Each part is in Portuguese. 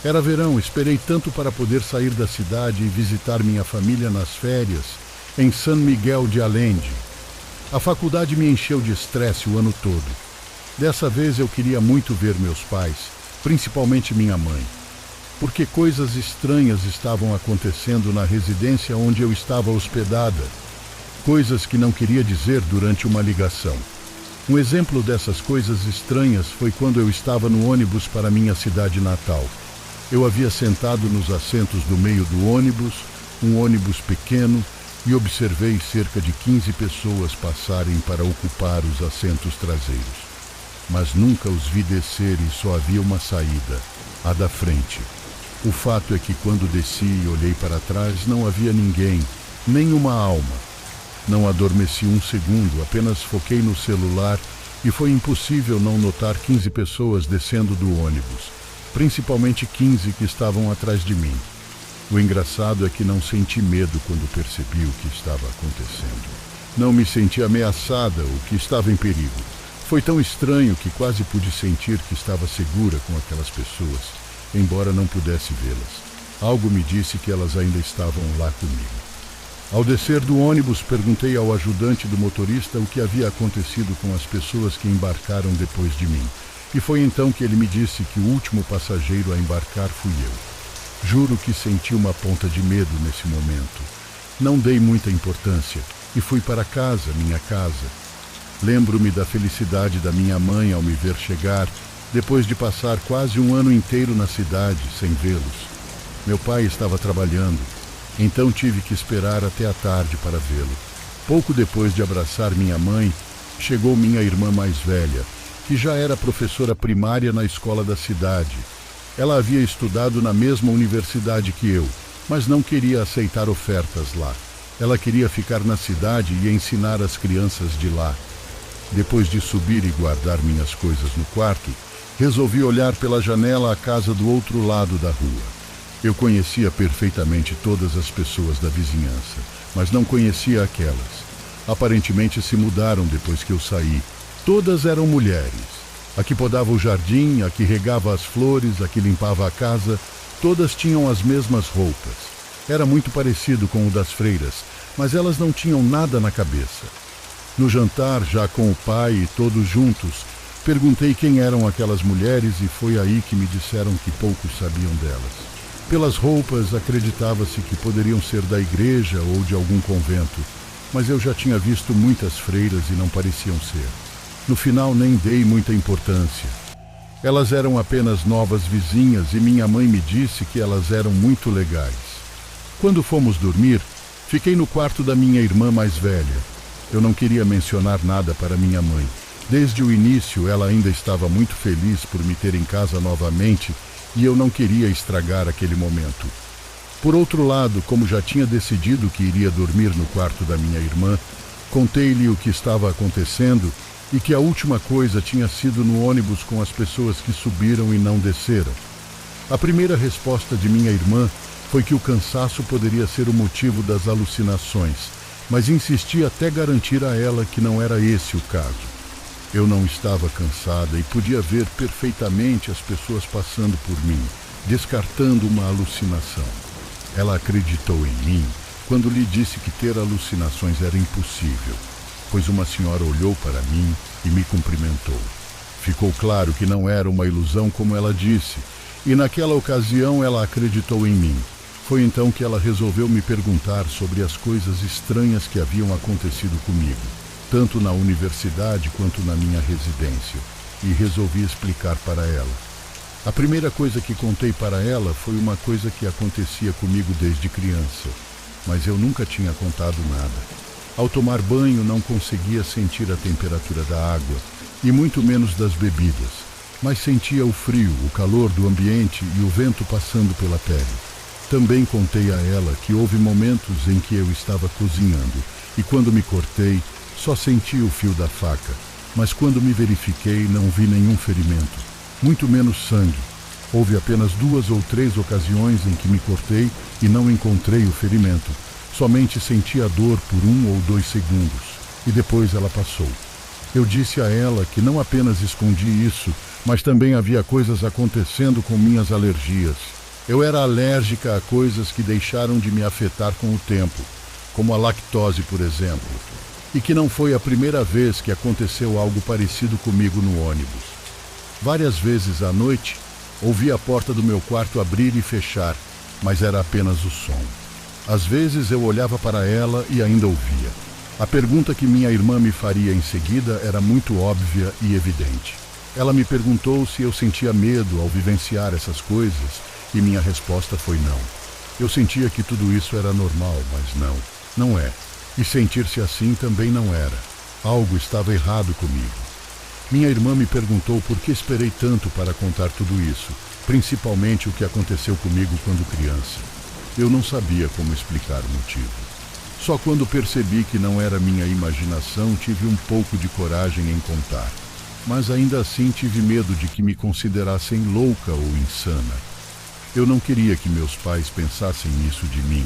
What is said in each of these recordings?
Era verão, esperei tanto para poder sair da cidade e visitar minha família nas férias, em San Miguel de Allende. A faculdade me encheu de estresse o ano todo. Dessa vez eu queria muito ver meus pais, principalmente minha mãe, porque coisas estranhas estavam acontecendo na residência onde eu estava hospedada, coisas que não queria dizer durante uma ligação. Um exemplo dessas coisas estranhas foi quando eu estava no ônibus para minha cidade natal. Eu havia sentado nos assentos do meio do ônibus, um ônibus pequeno, e observei cerca de 15 pessoas passarem para ocupar os assentos traseiros. Mas nunca os vi descer e só havia uma saída, a da frente. O fato é que quando desci e olhei para trás não havia ninguém, nem uma alma. Não adormeci um segundo, apenas foquei no celular e foi impossível não notar 15 pessoas descendo do ônibus, principalmente 15 que estavam atrás de mim. O engraçado é que não senti medo quando percebi o que estava acontecendo. Não me senti ameaçada, o que estava em perigo. Foi tão estranho que quase pude sentir que estava segura com aquelas pessoas, embora não pudesse vê-las. Algo me disse que elas ainda estavam lá comigo. Ao descer do ônibus, perguntei ao ajudante do motorista o que havia acontecido com as pessoas que embarcaram depois de mim. E foi então que ele me disse que o último passageiro a embarcar fui eu. Juro que senti uma ponta de medo nesse momento. Não dei muita importância e fui para casa, minha casa. Lembro-me da felicidade da minha mãe ao me ver chegar, depois de passar quase um ano inteiro na cidade, sem vê-los. Meu pai estava trabalhando, então tive que esperar até a tarde para vê-lo. Pouco depois de abraçar minha mãe, chegou minha irmã mais velha, que já era professora primária na escola da cidade. Ela havia estudado na mesma universidade que eu, mas não queria aceitar ofertas lá. Ela queria ficar na cidade e ensinar as crianças de lá. Depois de subir e guardar minhas coisas no quarto, resolvi olhar pela janela a casa do outro lado da rua. Eu conhecia perfeitamente todas as pessoas da vizinhança, mas não conhecia aquelas. Aparentemente se mudaram depois que eu saí. Todas eram mulheres. A que podava o jardim, a que regava as flores, a que limpava a casa, todas tinham as mesmas roupas. Era muito parecido com o das freiras, mas elas não tinham nada na cabeça. No jantar, já com o pai e todos juntos, perguntei quem eram aquelas mulheres e foi aí que me disseram que poucos sabiam delas. Pelas roupas, acreditava-se que poderiam ser da igreja ou de algum convento, mas eu já tinha visto muitas freiras e não pareciam ser. No final, nem dei muita importância. Elas eram apenas novas vizinhas e minha mãe me disse que elas eram muito legais. Quando fomos dormir, fiquei no quarto da minha irmã mais velha. Eu não queria mencionar nada para minha mãe. Desde o início, ela ainda estava muito feliz por me ter em casa novamente e eu não queria estragar aquele momento. Por outro lado, como já tinha decidido que iria dormir no quarto da minha irmã, contei-lhe o que estava acontecendo e que a última coisa tinha sido no ônibus com as pessoas que subiram e não desceram. A primeira resposta de minha irmã foi que o cansaço poderia ser o motivo das alucinações, mas insisti até garantir a ela que não era esse o caso. Eu não estava cansada e podia ver perfeitamente as pessoas passando por mim, descartando uma alucinação. Ela acreditou em mim quando lhe disse que ter alucinações era impossível, pois uma senhora olhou para mim e me cumprimentou. Ficou claro que não era uma ilusão como ela disse, e naquela ocasião ela acreditou em mim. Foi então que ela resolveu me perguntar sobre as coisas estranhas que haviam acontecido comigo, tanto na universidade quanto na minha residência, e resolvi explicar para ela. A primeira coisa que contei para ela foi uma coisa que acontecia comigo desde criança, mas eu nunca tinha contado nada. Ao tomar banho, não conseguia sentir a temperatura da água, e muito menos das bebidas, mas sentia o frio, o calor do ambiente e o vento passando pela pele. Também contei a ela que houve momentos em que eu estava cozinhando e quando me cortei, só senti o fio da faca, mas quando me verifiquei não vi nenhum ferimento, muito menos sangue. Houve apenas 2 ou 3 ocasiões em que me cortei e não encontrei o ferimento, somente senti a dor por 1 ou 2 segundos e depois ela passou. Eu disse a ela que não apenas escondi isso, Mas também havia coisas acontecendo com minhas alergias. Eu era alérgica a coisas que deixaram de me afetar com o tempo, como a lactose, por exemplo, e que não foi a primeira vez que aconteceu algo parecido comigo no ônibus. Várias vezes à noite, ouvi a porta do meu quarto abrir e fechar, mas era apenas o som. Às vezes eu olhava para ela e ainda ouvia. A pergunta que minha irmã me faria em seguida era muito óbvia e evidente. Ela me perguntou se eu sentia medo ao vivenciar essas coisas e minha resposta foi não. Eu sentia que tudo isso era normal, mas não é. E sentir-se assim também não era. Algo estava errado comigo. Minha irmã me perguntou por que esperei tanto para contar tudo isso, principalmente o que aconteceu comigo quando criança. Eu não sabia como explicar o motivo. Só quando percebi que não era minha imaginação, tive um pouco de coragem em contar. Mas ainda assim tive medo de que me considerassem louca ou insana. Eu não queria que meus pais pensassem isso de mim,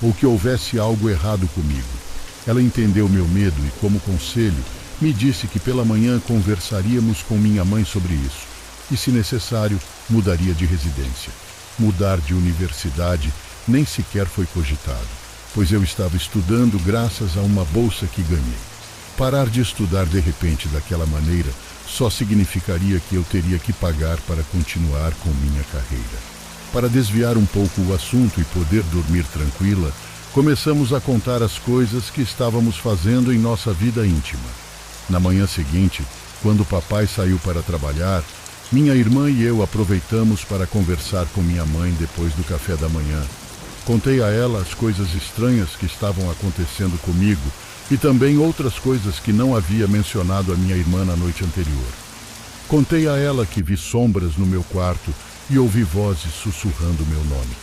ou que houvesse algo errado comigo. Ela entendeu meu medo e, como conselho, me disse que pela manhã conversaríamos com minha mãe sobre isso, e, se necessário, mudaria de residência. Mudar de universidade nem sequer foi cogitado, pois eu estava estudando graças a uma bolsa que ganhei. Parar de estudar de repente daquela maneira só significaria que eu teria que pagar para continuar com minha carreira. Para desviar um pouco o assunto e poder dormir tranquila, começamos a contar as coisas que estávamos fazendo em nossa vida íntima. Na manhã seguinte, quando o papai saiu para trabalhar, minha irmã e eu aproveitamos para conversar com minha mãe depois do café da manhã. Contei a ela as coisas estranhas que estavam acontecendo comigo e também outras coisas que não havia mencionado à minha irmã na noite anterior. Contei a ela que vi sombras no meu quarto e ouvi vozes sussurrando meu nome.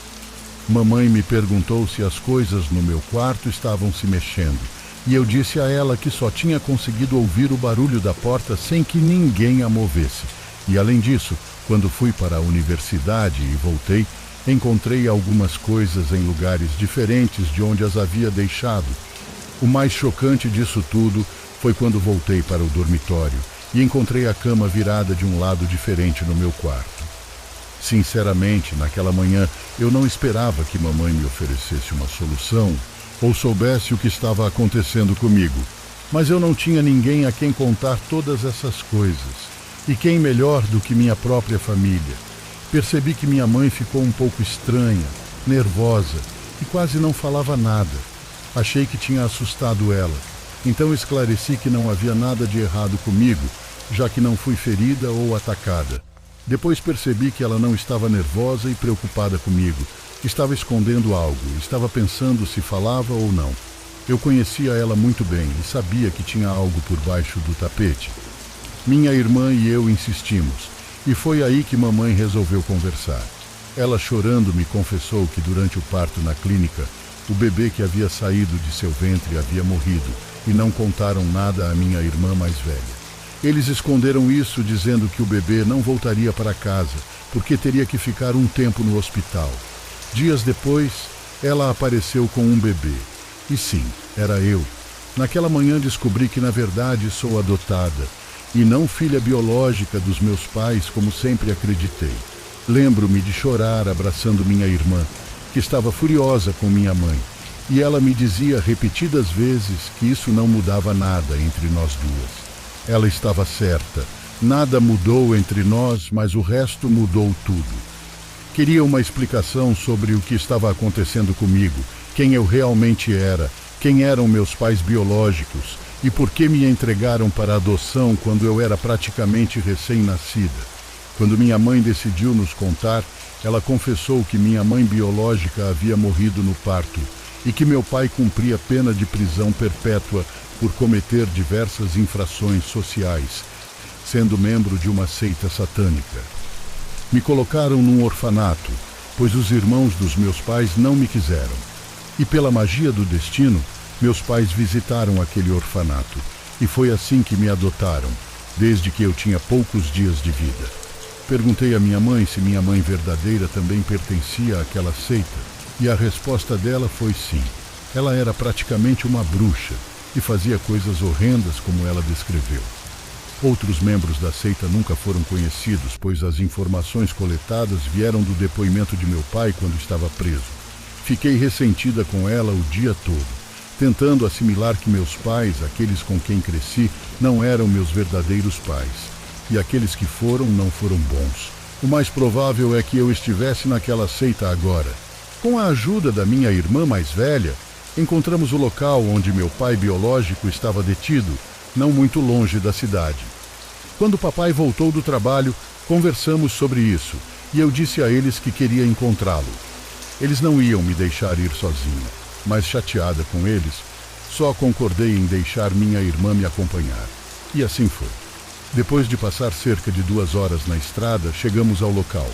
Mamãe me perguntou se as coisas no meu quarto estavam se mexendo, e eu disse a ela que só tinha conseguido ouvir o barulho da porta sem que ninguém a movesse. E além disso, quando fui para a universidade e voltei, encontrei algumas coisas em lugares diferentes de onde as havia deixado. O mais chocante disso tudo foi quando voltei para o dormitório e encontrei a cama virada de um lado diferente no meu quarto. Sinceramente, naquela manhã, eu não esperava que mamãe me oferecesse uma solução ou soubesse o que estava acontecendo comigo, mas eu não tinha ninguém a quem contar todas essas coisas. E quem melhor do que minha própria família? Percebi que minha mãe ficou um pouco estranha, nervosa e quase não falava nada. Achei que tinha assustado ela, então esclareci que não havia nada de errado comigo, já que não fui ferida ou atacada. Depois percebi que ela não estava nervosa e preocupada comigo. Estava escondendo algo, estava pensando se falava ou não. Eu conhecia ela muito bem e sabia que tinha algo por baixo do tapete. Minha irmã e eu insistimos, e foi aí que mamãe resolveu conversar. Ela, chorando, me confessou que durante o parto na clínica, o bebê que havia saído de seu ventre havia morrido, e não contaram nada à minha irmã mais velha. Eles esconderam isso dizendo que o bebê não voltaria para casa, porque teria que ficar um tempo no hospital. Dias depois, ela apareceu com um bebê. E sim, era eu. Naquela manhã descobri que na verdade sou adotada, e não filha biológica dos meus pais como sempre acreditei. Lembro-me de chorar abraçando minha irmã, que estava furiosa com minha mãe, e ela me dizia repetidas vezes que isso não mudava nada entre nós duas. Ela estava certa. Nada mudou entre nós, mas o resto mudou tudo. Queria uma explicação sobre o que estava acontecendo comigo, quem eu realmente era, quem eram meus pais biológicos e por que me entregaram para adoção quando eu era praticamente recém-nascida. Quando minha mãe decidiu nos contar, ela confessou que minha mãe biológica havia morrido no parto e que meu pai cumpria pena de prisão perpétua por cometer diversas infrações sociais, sendo membro de uma seita satânica. Me colocaram num orfanato, pois os irmãos dos meus pais não me quiseram. E pela magia do destino, meus pais visitaram aquele orfanato, e foi assim que me adotaram, desde que eu tinha poucos dias de vida. Perguntei à minha mãe se minha mãe verdadeira também pertencia àquela seita, e a resposta dela foi sim. Ela era praticamente uma bruxa, e fazia coisas horrendas como ela descreveu. Outros membros da seita nunca foram conhecidos, pois as informações coletadas vieram do depoimento de meu pai quando estava preso. Fiquei ressentida com ela o dia todo, tentando assimilar que meus pais, aqueles com quem cresci, não eram meus verdadeiros pais. E aqueles que foram, não foram bons. O mais provável é que eu estivesse naquela seita agora. Com a ajuda da minha irmã mais velha, encontramos o local onde meu pai biológico estava detido, não muito longe da cidade. Quando papai voltou do trabalho, conversamos sobre isso, e eu disse a eles que queria encontrá-lo. Eles não iam me deixar ir sozinha, mas chateada com eles, só concordei em deixar minha irmã me acompanhar. E assim foi. Depois de passar cerca de 2 horas na estrada, chegamos ao local.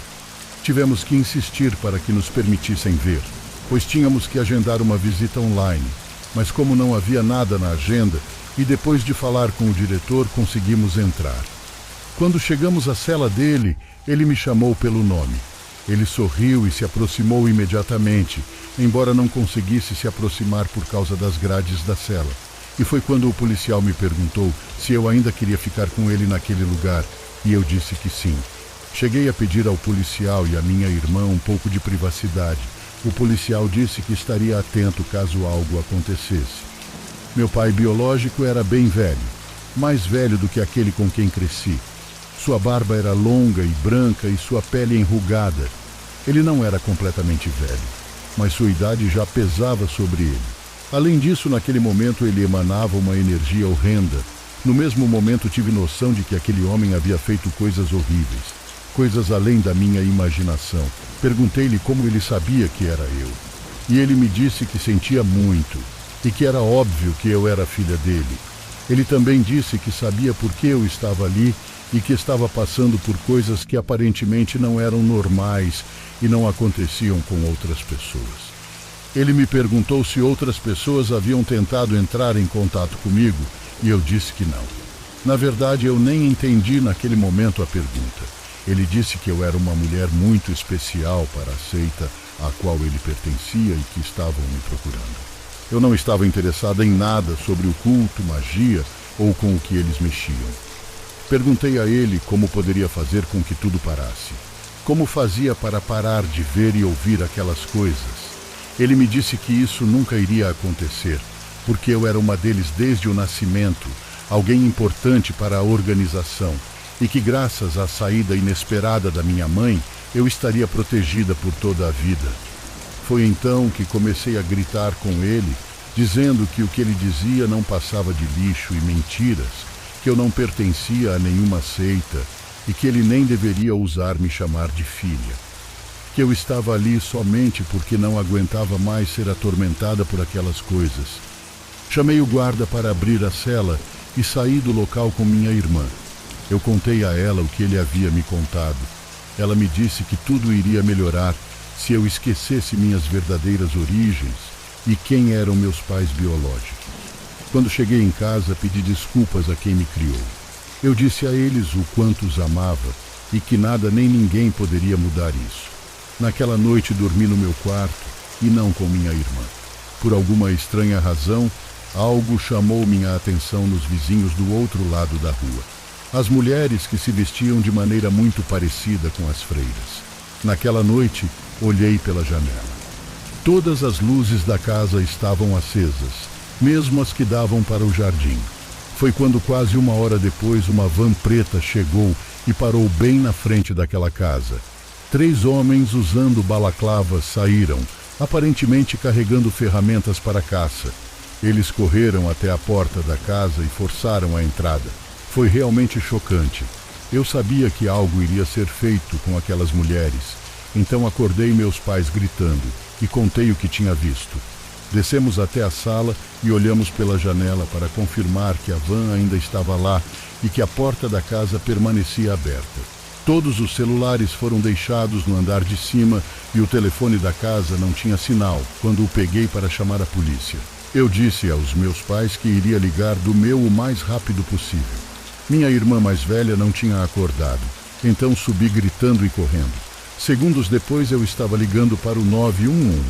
Tivemos que insistir para que nos permitissem ver, pois tínhamos que agendar uma visita online, mas como não havia nada na agenda, e depois de falar com o diretor, conseguimos entrar. Quando chegamos à cela dele, ele me chamou pelo nome. Ele sorriu e se aproximou imediatamente, embora não conseguisse se aproximar por causa das grades da cela. E foi quando o policial me perguntou se eu ainda queria ficar com ele naquele lugar, e eu disse que sim. Cheguei a pedir ao policial e à minha irmã um pouco de privacidade. O policial disse que estaria atento caso algo acontecesse. Meu pai biológico era bem velho, mais velho do que aquele com quem cresci. Sua barba era longa e branca e sua pele enrugada. Ele não era completamente velho, mas sua idade já pesava sobre ele. Além disso, naquele momento ele emanava uma energia horrenda. No mesmo momento tive noção de que aquele homem havia feito coisas horríveis, coisas além da minha imaginação. Perguntei-lhe como ele sabia que era eu. E ele me disse que sentia muito, e que era óbvio que eu era filha dele. Ele também disse que sabia por que eu estava ali e que estava passando por coisas que aparentemente não eram normais e não aconteciam com outras pessoas. Ele me perguntou se outras pessoas haviam tentado entrar em contato comigo, e eu disse que não. Na verdade, eu nem entendi naquele momento a pergunta. Ele disse que eu era uma mulher muito especial para a seita a qual ele pertencia e que estavam me procurando. Eu não estava interessada em nada sobre o culto, magia ou com o que eles mexiam. Perguntei a ele como poderia fazer com que tudo parasse. Como fazia para parar de ver e ouvir aquelas coisas? Ele me disse que isso nunca iria acontecer, porque eu era uma deles desde o nascimento, alguém importante para a organização, e que graças à saída inesperada da minha mãe, eu estaria protegida por toda a vida. Foi então que comecei a gritar com ele, dizendo que o que ele dizia não passava de lixo e mentiras, que eu não pertencia a nenhuma seita e que ele nem deveria ousar me chamar de filha. Que eu estava ali somente porque não aguentava mais ser atormentada por aquelas coisas. Chamei o guarda para abrir a cela e saí do local com minha irmã. Eu contei a ela o que ele havia me contado. Ela me disse que tudo iria melhorar se eu esquecesse minhas verdadeiras origens e quem eram meus pais biológicos. Quando cheguei em casa, pedi desculpas a quem me criou. Eu disse a eles o quanto os amava e que nada nem ninguém poderia mudar isso. Naquela noite dormi no meu quarto e não com minha irmã. Por alguma estranha razão, algo chamou minha atenção nos vizinhos do outro lado da rua. As mulheres que se vestiam de maneira muito parecida com as freiras. Naquela noite, olhei pela janela. Todas as luzes da casa estavam acesas, mesmo as que davam para o jardim. Foi quando quase 1 hora depois uma van preta chegou e parou bem na frente daquela casa. 3 homens usando balaclavas saíram, aparentemente carregando ferramentas para caça. Eles correram até a porta da casa e forçaram a entrada. Foi realmente chocante. Eu sabia que algo iria ser feito com aquelas mulheres. Então acordei meus pais gritando e contei o que tinha visto. Descemos até a sala e olhamos pela janela para confirmar que a van ainda estava lá e que a porta da casa permanecia aberta. Todos os celulares foram deixados no andar de cima e o telefone da casa não tinha sinal quando o peguei para chamar a polícia. Eu disse aos meus pais que iria ligar do meu o mais rápido possível. Minha irmã mais velha não tinha acordado, então subi gritando e correndo. Segundos depois eu estava ligando para o 911,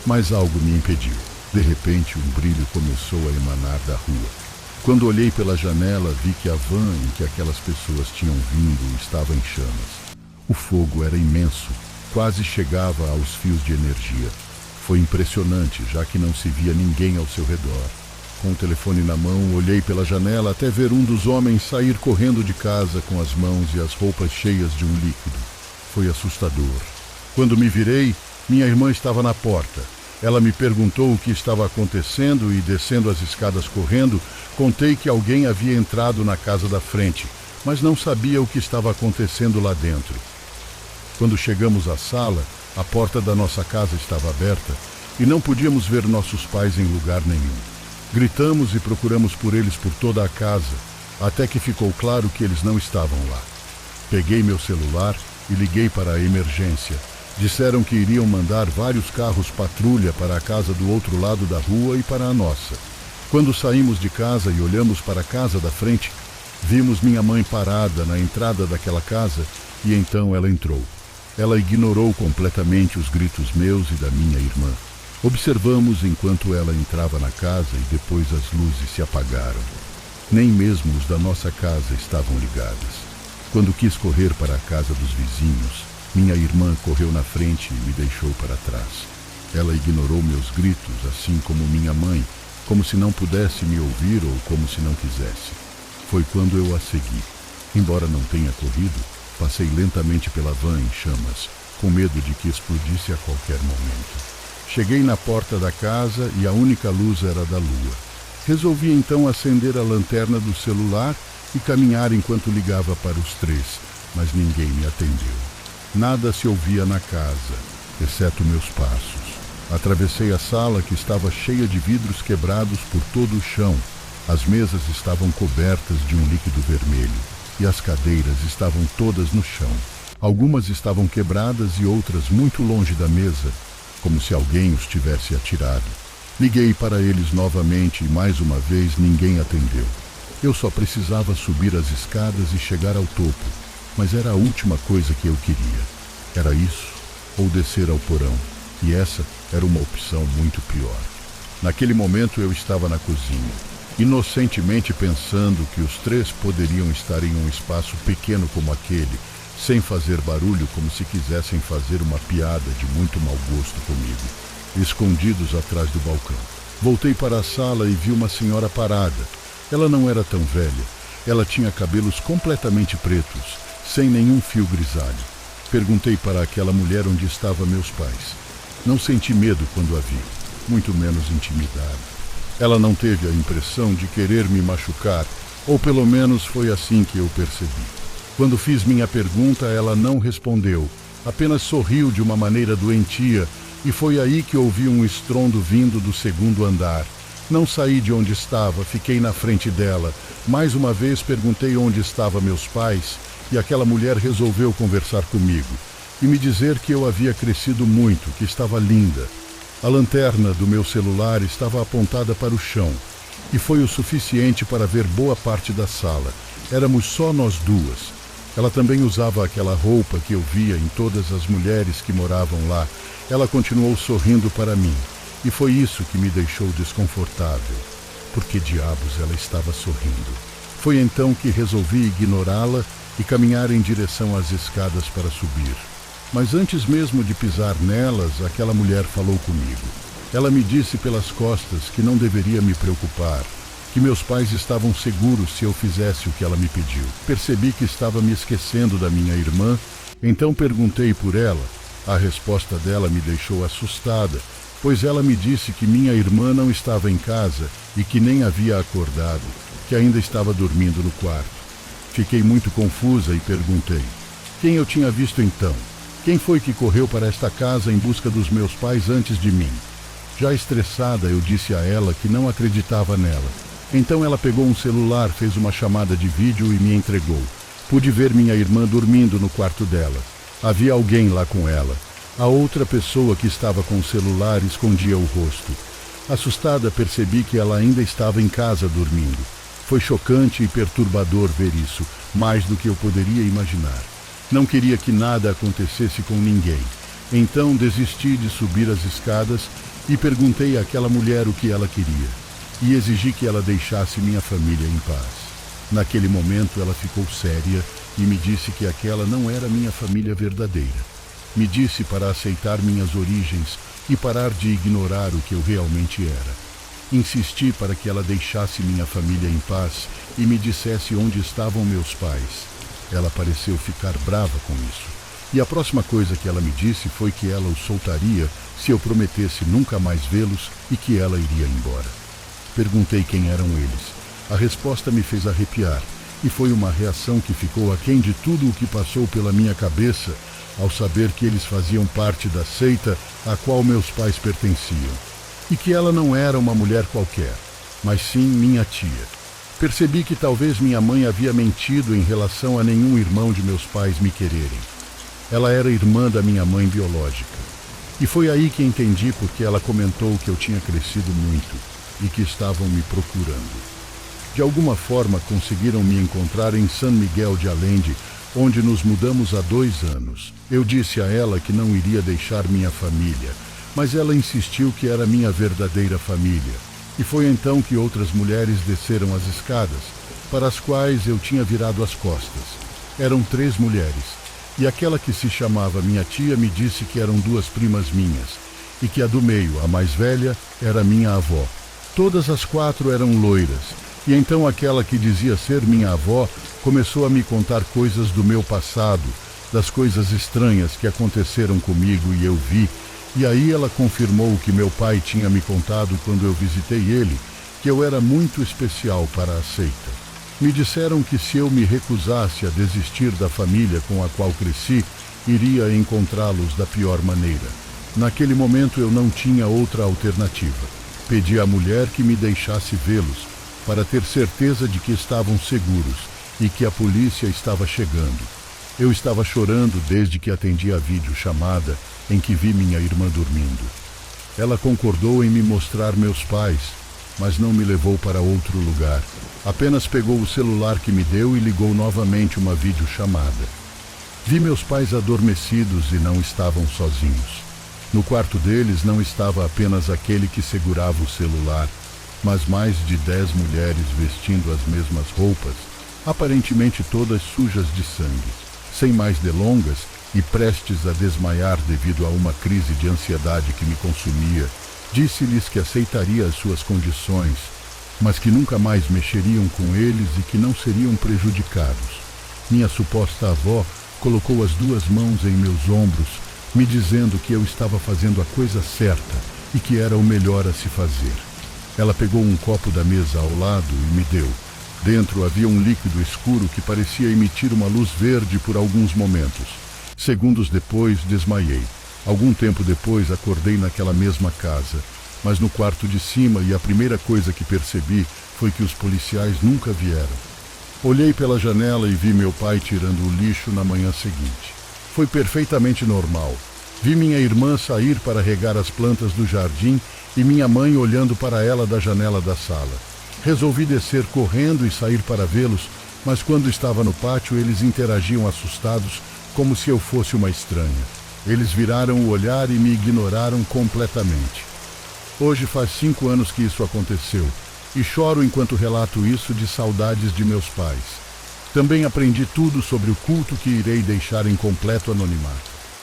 mas algo me impediu. De repente um brilho começou a emanar da rua. Quando olhei pela janela, vi que a van em que aquelas pessoas tinham vindo estava em chamas. O fogo era imenso, quase chegava aos fios de energia. Foi impressionante, já que não se via ninguém ao seu redor. Com o telefone na mão, olhei pela janela até ver um dos homens sair correndo de casa com as mãos e as roupas cheias de um líquido. Foi assustador. Quando me virei, minha irmã estava na porta. Ela me perguntou o que estava acontecendo e, descendo as escadas correndo, contei que alguém havia entrado na casa da frente, mas não sabia o que estava acontecendo lá dentro. Quando chegamos à sala, a porta da nossa casa estava aberta e não podíamos ver nossos pais em lugar nenhum. Gritamos e procuramos por eles por toda a casa, até que ficou claro que eles não estavam lá. Peguei meu celular e liguei para a emergência. Disseram que iriam mandar vários carros patrulha para a casa do outro lado da rua e para a nossa. Quando saímos de casa e olhamos para a casa da frente, vimos minha mãe parada na entrada daquela casa e então ela entrou. Ela ignorou completamente os gritos meus e da minha irmã. Observamos enquanto ela entrava na casa e depois as luzes se apagaram. Nem mesmo os da nossa casa estavam ligados. Quando quis correr para a casa dos vizinhos, minha irmã correu na frente e me deixou para trás. Ela ignorou meus gritos, assim como minha mãe, como se não pudesse me ouvir ou como se não quisesse. Foi quando eu a segui. Embora não tenha corrido, passei lentamente pela van em chamas, com medo de que explodisse a qualquer momento. Cheguei na porta da casa e a única luz era da lua. Resolvi então acender a lanterna do celular e caminhar enquanto ligava para os três, mas ninguém me atendeu. Nada se ouvia na casa, exceto meus passos. Atravessei a sala, que estava cheia de vidros quebrados por todo o chão. As mesas estavam cobertas de um líquido vermelho e as cadeiras estavam todas no chão. Algumas estavam quebradas e outras muito longe da mesa, como se alguém os tivesse atirado. Liguei para eles novamente e mais uma vez ninguém atendeu. Eu só precisava subir as escadas e chegar ao topo, mas era a última coisa que eu queria. Era isso ou descer ao porão, e essa era uma opção muito pior. Naquele momento eu estava na cozinha, inocentemente pensando que os três poderiam estar em um espaço pequeno como aquele, sem fazer barulho, como se quisessem fazer uma piada de muito mau gosto comigo, escondidos atrás do balcão. Voltei para a sala e vi uma senhora parada. Ela não era tão velha. Ela tinha cabelos completamente pretos, sem nenhum fio grisalho. Perguntei para aquela mulher onde estavam meus pais. Não senti medo quando a vi, muito menos intimidado. Ela não teve a impressão de querer me machucar, ou pelo menos foi assim que eu percebi. Quando fiz minha pergunta, ela não respondeu, apenas sorriu de uma maneira doentia, e foi aí que ouvi um estrondo vindo do segundo andar. Não saí de onde estava, fiquei na frente dela. Mais uma vez perguntei onde estavam meus pais, e aquela mulher resolveu conversar comigo e me dizer que eu havia crescido muito, que estava linda. A lanterna do meu celular estava apontada para o chão, e foi o suficiente para ver boa parte da sala. Éramos só nós duas. Ela também usava aquela roupa que eu via em todas as mulheres que moravam lá. Ela continuou sorrindo para mim, e foi isso que me deixou desconfortável. Por que diabos ela estava sorrindo? Foi então que resolvi ignorá-la e caminhar em direção às escadas para subir. Mas antes mesmo de pisar nelas, aquela mulher falou comigo. Ela me disse pelas costas que não deveria me preocupar, que meus pais estavam seguros se eu fizesse o que ela me pediu. Percebi que estava me esquecendo da minha irmã, então perguntei por ela. A resposta dela me deixou assustada, pois ela me disse que minha irmã não estava em casa e que nem havia acordado, que ainda estava dormindo no quarto. Fiquei muito confusa e perguntei: quem eu tinha visto então? Quem foi que correu para esta casa em busca dos meus pais antes de mim? Já estressada, eu disse a ela que não acreditava nela. Então ela pegou um celular, fez uma chamada de vídeo e me entregou. Pude ver minha irmã dormindo no quarto dela. Havia alguém lá com ela. A outra pessoa que estava com o celular escondia o rosto. Assustada, percebi que ela ainda estava em casa dormindo. Foi chocante e perturbador ver isso, mais do que eu poderia imaginar. Não queria que nada acontecesse com ninguém. Então desisti de subir as escadas e perguntei àquela mulher o que ela queria. e exigi que ela deixasse minha família em paz. Naquele momento ela ficou séria e me disse que aquela não era minha família verdadeira. Me disse para aceitar minhas origens e parar de ignorar o que eu realmente era. Insisti para que ela deixasse minha família em paz e me dissesse onde estavam meus pais. Ela pareceu ficar brava com isso. E a próxima coisa que ela me disse foi que ela os soltaria se eu prometesse nunca mais vê-los e que ela iria embora. Perguntei quem eram eles. A resposta me fez arrepiar, e foi uma reação que ficou aquém de tudo o que passou pela minha cabeça ao saber que eles faziam parte da seita a qual meus pais pertenciam, e que ela não era uma mulher qualquer, mas sim minha tia. Percebi que talvez minha mãe havia mentido em relação a nenhum irmão de meus pais me quererem. Ela era irmã da minha mãe biológica. E foi aí que entendi porque ela comentou que eu tinha crescido muito e que estavam me procurando. De alguma forma conseguiram me encontrar em San Miguel de Allende, onde nos mudamos há 2 anos. Eu disse a ela que não iria deixar minha família, mas ela insistiu que era minha verdadeira família. E foi então que outras mulheres desceram as escadas, para as quais eu tinha virado as costas. Eram 3 mulheres, e aquela que se chamava minha tia me disse que eram 2 primas minhas, e que a do meio, a mais velha, era minha avó. Todas as 4 eram loiras, e então aquela que dizia ser minha avó começou a me contar coisas do meu passado, das coisas estranhas que aconteceram comigo e eu vi, e aí ela confirmou o que meu pai tinha me contado quando eu visitei ele, que eu era muito especial para a seita. Me disseram que se eu me recusasse a desistir da família com a qual cresci, iria encontrá-los da pior maneira. Naquele momento eu não tinha outra alternativa. Pedi à mulher que me deixasse vê-los, para ter certeza de que estavam seguros e que a polícia estava chegando. Eu estava chorando desde que atendi a videochamada em que vi minha irmã dormindo. Ela concordou em me mostrar meus pais, mas não me levou para outro lugar. Apenas pegou o celular que me deu e ligou novamente uma videochamada. Vi meus pais adormecidos e não estavam sozinhos. No quarto deles não estava apenas aquele que segurava o celular, mas mais de 10 mulheres vestindo as mesmas roupas, aparentemente todas sujas de sangue. Sem mais delongas e prestes a desmaiar devido a uma crise de ansiedade que me consumia, disse-lhes que aceitaria as suas condições, mas que nunca mais mexeriam com eles e que não seriam prejudicados. Minha suposta avó colocou as 2 mãos em meus ombros, me dizendo que eu estava fazendo a coisa certa e que era o melhor a se fazer. Ela pegou um copo da mesa ao lado e me deu. Dentro havia um líquido escuro que parecia emitir uma luz verde por alguns momentos. Segundos depois, desmaiei. Algum tempo depois, acordei naquela mesma casa, mas no quarto de cima, e a primeira coisa que percebi foi que os policiais nunca vieram. Olhei pela janela e vi meu pai tirando o lixo na manhã seguinte. Foi perfeitamente normal. Vi minha irmã sair para regar as plantas do jardim e minha mãe olhando para ela da janela da sala. Resolvi descer correndo e sair para vê-los, mas quando estava no pátio eles interagiam assustados, como se eu fosse uma estranha. Eles viraram o olhar e me ignoraram completamente. Hoje faz 5 anos que isso aconteceu, e choro enquanto relato isso de saudades de meus pais. Também aprendi tudo sobre o culto que irei deixar em completo anonimato.